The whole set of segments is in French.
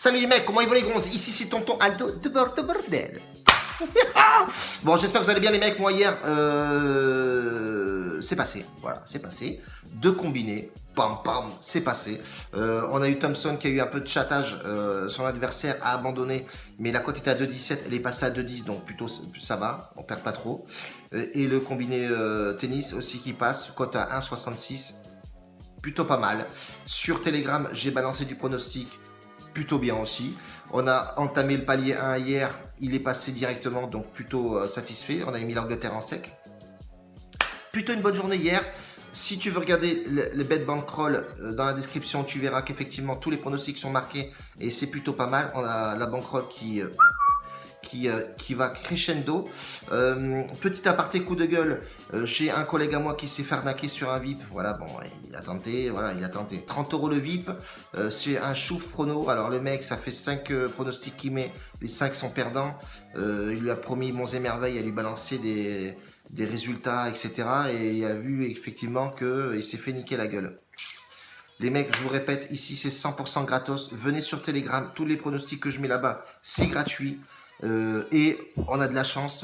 Salut les mecs, comment ils vont les gonzes? Ici c'est tonton Aldo de bordel. Bon, j'espère que vous allez bien les mecs. Moi hier, c'est passé. Voilà, c'est passé. Deux combinés. Pam pam, c'est passé. On a eu Thompson qui a eu un peu de chattage. Son adversaire a abandonné, mais la cote était à 2,17. Elle est passée à 2,10, donc plutôt ça va. On perd pas trop. Et le combiné tennis aussi qui passe. Cote à 1,66. Plutôt pas mal. Sur Telegram, j'ai balancé du pronostic. Plutôt bien aussi. On a entamé le palier 1 hier. Il est passé directement, donc plutôt satisfait. On a mis l'Angleterre en sec. Plutôt une bonne journée hier. Si tu veux regarder le bet bankroll dans la description, tu verras qu'effectivement tous les pronostics sont marqués et c'est plutôt pas mal. On a la bankroll qui va crescendo. Petit aparté coup de gueule, chez un collègue à moi qui s'est fait arnaquer sur un VIP. Voilà, bon, il a tenté, voilà, il a tenté. 30 € le VIP, c'est un chouf prono. Alors le mec, ça fait 5 pronostics qu'il met, les 5 sont perdants. Il lui a promis monts et merveilles à lui balancer des résultats, etc. Et il a vu effectivement qu'il s'est fait niquer la gueule. Les mecs, je vous répète, ici c'est 100% gratos. Venez sur Telegram, tous les pronostics que je mets là-bas, c'est gratuit. Et on a de la chance,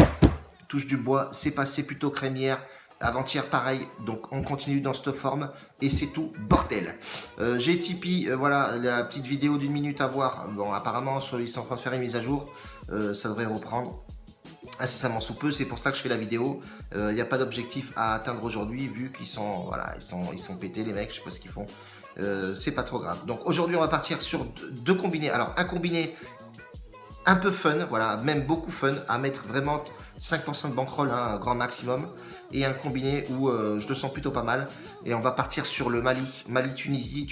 touche du bois, c'est passé plutôt crémière, avant-hier pareil, donc on continue dans cette forme et c'est tout bordel. J'ai Tipeee, voilà la petite vidéo d'1 minute à voir, bon apparemment ils sont en train de faire une mise à jour, ça devrait reprendre incessamment sous peu, c'est pour ça que je fais la vidéo. Il n'y a pas d'objectif à atteindre aujourd'hui vu qu'ils sont, voilà, ils sont pétés les mecs, je sais pas ce qu'ils font, c'est pas trop grave. Donc aujourd'hui on va partir sur deux combinés, alors un combiné un peu fun, voilà, même beaucoup fun, à mettre vraiment 5% de bankroll, hein, un grand maximum, et un combiné où je le sens plutôt pas mal. Et on va partir sur le Mali-Tunisie,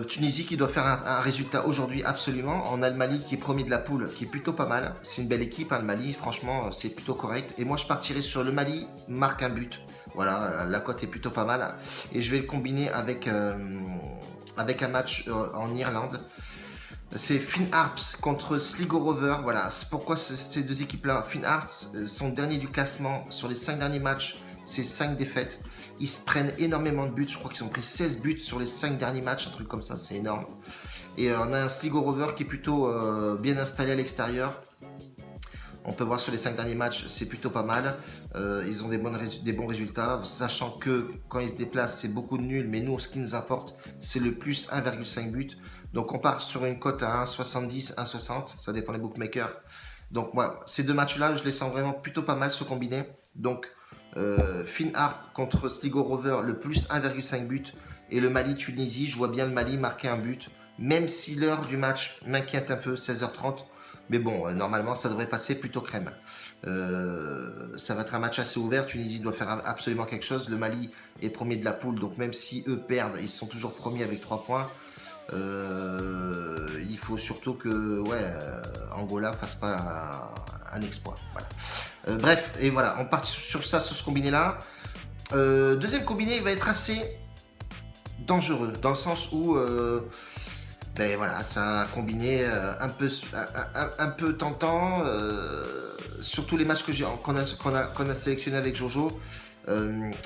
Tunisie qui doit faire un résultat aujourd'hui absolument. On a le Mali qui est premier de la poule, qui est plutôt pas mal. C'est une belle équipe, hein, le Mali, franchement, c'est plutôt correct. Et moi, je partirai sur le Mali, marque un but. Voilà, la cote est plutôt pas mal. Et je vais le combiner avec un match en Irlande. C'est Finn Harps contre Sligo Rover. Voilà, c'est pourquoi ces deux équipes-là. Finn Harps sont derniers du classement. Sur les 5 derniers matchs, c'est 5 défaites. Ils se prennent énormément de buts. Je crois qu'ils ont pris 16 buts sur les 5 derniers matchs. Un truc comme ça, c'est énorme. Et on a un Sligo Rover qui est plutôt bien installé à l'extérieur. On peut voir sur les 5 derniers matchs, c'est plutôt pas mal. Ils ont des bons résultats, sachant que quand ils se déplacent, c'est beaucoup de nuls. Mais nous, ce qui nous importe, c'est le plus 1,5 but. Donc on part sur une cote à 1,70, 1,60. Ça dépend des bookmakers. Donc moi, ces deux matchs-là, je les sens vraiment plutôt pas mal, ce combiné. Donc Finn Harp contre Sligo Rover, le plus 1,5 but. Et le Mali-Tunisie, je vois bien le Mali marquer un but. Même si l'heure du match m'inquiète un peu, 16h30. Mais bon, normalement, ça devrait passer plutôt crème. Ça va être un match assez ouvert. Tunisie doit faire absolument quelque chose. Le Mali est premier de la poule. Donc même si eux perdent, ils sont toujours premiers avec 3 points. Il faut surtout que Angola fasse pas un exploit. Voilà. Bref, et voilà, on part sur ça, sur ce combiné-là. Deuxième combiné, il va être assez dangereux. Dans le sens où... ben voilà, c'est un combiné un peu tentant. Sur tous les matchs qu'on a sélectionné avec Jojo,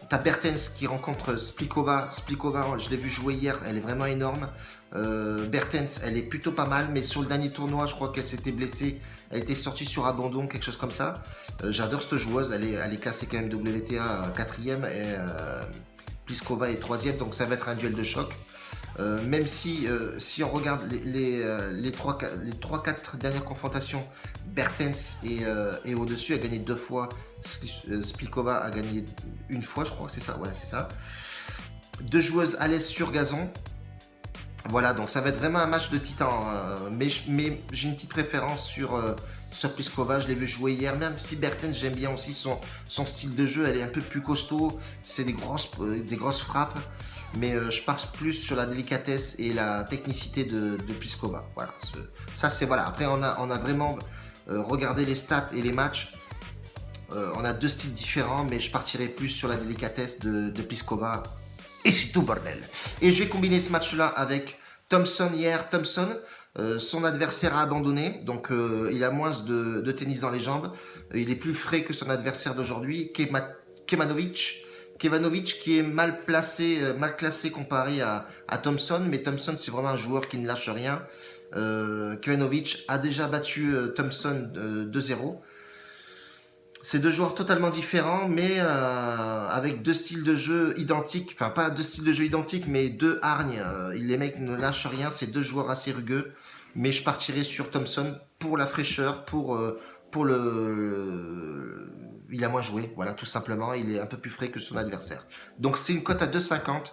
t'as Bertens qui rencontre Splikova. Splikova, je l'ai vu jouer hier, elle est vraiment énorme. Bertens, elle est plutôt pas mal, mais sur le dernier tournoi, je crois qu'elle s'était blessée. Elle était sortie sur abandon, quelque chose comme ça. J'adore cette joueuse, elle est classée quand même WTA 4e et Pliskova est 3e, donc ça va être un duel de choc. Même si on regarde les 3-4 dernières confrontations, Bertens est au-dessus, a gagné 2 fois, Splikova a gagné 1 fois, je crois, c'est ça, ouais, c'est ça. 2 joueuses à l'aise sur gazon. Voilà, donc ça va être vraiment un match de titan, mais j'ai une petite préférence sur Pliskova, je l'ai vu jouer hier, même si Bertens, j'aime bien aussi son style de jeu, elle est un peu plus costaud, c'est des grosses frappes. Mais je pars plus sur la délicatesse et la technicité de Pliskova. Voilà. Ça, c'est voilà. Après, on a vraiment regardé les stats et les matchs. On a 2 styles différents, mais je partirai plus sur la délicatesse de Pliskova. Et c'est tout bordel. Et je vais combiner ce match-là avec Thompson hier. Thompson, son adversaire a abandonné. Donc, il a moins de tennis dans les jambes. Il est plus frais que son adversaire d'aujourd'hui, Kecmanovic. Kevanovic qui est mal classé comparé à Thompson, mais Thompson c'est vraiment un joueur qui ne lâche rien. Kevanovic a déjà battu Thompson 2-0. C'est deux joueurs totalement différents, mais avec deux styles de jeu identiques. Enfin, pas deux styles de jeu identiques, mais deux hargnes. Les mecs ne lâchent rien. C'est deux joueurs assez rugueux. Mais je partirai sur Thompson pour la fraîcheur, pour il a moins joué, voilà, tout simplement. Il est un peu plus frais que son adversaire. Donc, c'est une cote à 2,50.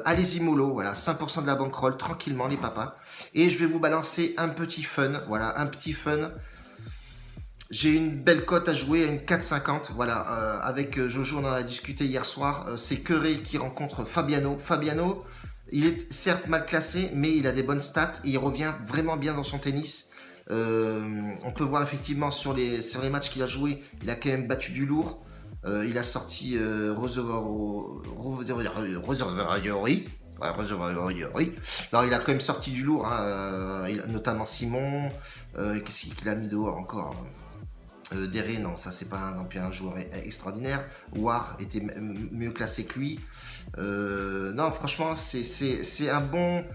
Allez-y mollo, voilà, 5% de la bankroll, tranquillement les papas. Et je vais vous balancer un petit fun, voilà, un petit fun. J'ai une belle cote à jouer à une 4,50. Voilà, avec Jojo, on en a discuté hier soir. C'est Querrey qui rencontre Fabiano. Fabiano, il est certes mal classé, mais il a des bonnes stats et il revient vraiment bien dans son tennis. On peut voir effectivement sur les matchs qu'il a joué, il a quand même battu du lourd. Il a sorti Rosavari. Alors, il a quand même sorti du lourd, hein, notamment Simon. Qu'est-ce qu'il a mis dehors encore? Deré, non, ça c'est pas non plus un joueur extraordinaire. War était mieux classé que lui. Non, franchement, c'est un bon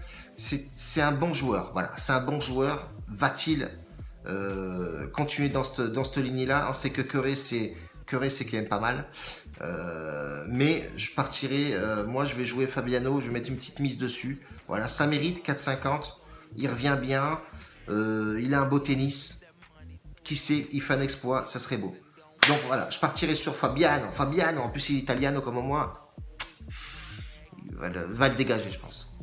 joueur. Voilà, c'est un bon joueur. Va-t-il continuer dans cette lignée-là? On sait que Querrey, c'est quand même pas mal. Mais je partirai. Moi, je vais jouer Fabiano. Je vais mettre une petite mise dessus. Voilà, ça mérite 4,50. Il revient bien. Il a un beau tennis. Qui sait, il fait un exploit, ça serait beau. Donc voilà, je partirai sur Fabiano. Fabiano, en plus il est italiano comme moi. Il va le dégager, je pense.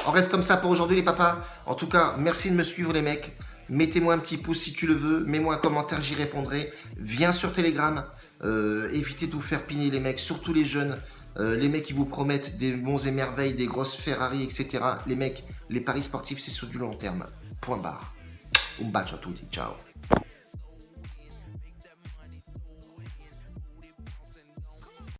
On reste comme ça pour aujourd'hui les papas. En tout cas, merci de me suivre les mecs. Mettez-moi un petit pouce si tu le veux. Mets-moi un commentaire, j'y répondrai. Viens sur Telegram. Évitez de vous faire piner les mecs, surtout les jeunes. Les mecs qui vous promettent des bons et merveilles, des grosses Ferrari, etc. Les mecs, les paris sportifs, c'est sur du long terme. Point barre. Un bacio a tutti, ciao.